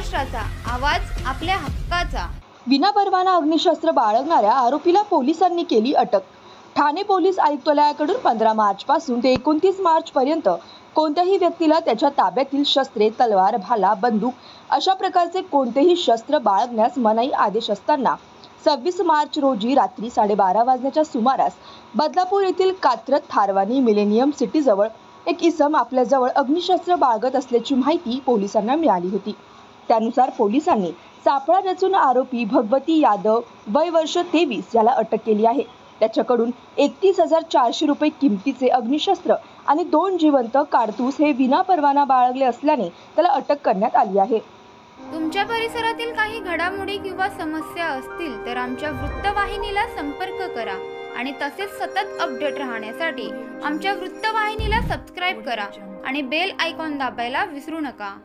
महाराष्ट्राचा आवाज आपल्या हक्काचा। विनापरवाना अग्निशस्त्र बाळगणाऱ्या आरोपीला पोलिसांनी केली अटक। ठाणे पोलीस आयुक्तालयाकडून 15 मार्च पासून ते 29 मार्च पर्यंत कोणत्याही व्यक्तीला त्याच्या ताब्यातील शस्त्रे, तलवार, भाला, बंदूक अशा प्रकारचे कोणतेही शस्त्र बाळगण्यास मनाई आदेश असताना 26 मार्च रोजी रात्री 12:30 वाजण्याच्या सुमारास बदलापूर येथील कात्रज थारवानी मिलेनियम सिटीजवळ एक इसम आपल्याजवळ अग्निशस्त्र बाळगत असल्याची माहिती पोलिसांना मिळाली होती। त्यानुसार पोलिसांनी सापळा रचून आरोपी भगवती यादव वय वर्ष 23 याला अटक केली आहे। त्याच्याकडून 31,400 रुपये किमतीचे अग्निशस्त्र आणि 2 जिवंत कारतूस हे विनापरवाना बाळगले असल्याने त्याला अटक करण्यात आली आहे। तुमच्या परिसरातील काही घडामोडी किंवा समस्या असतील तर आमच्या वृत्तवाहिनीला संपर्क करा आणि तसेच सतत अपडेट राहण्यासाठी आमच्या वृत्तवाहिनीला सबस्क्राइब करा आणि बेल आयकॉन दाबायला विसरू नका।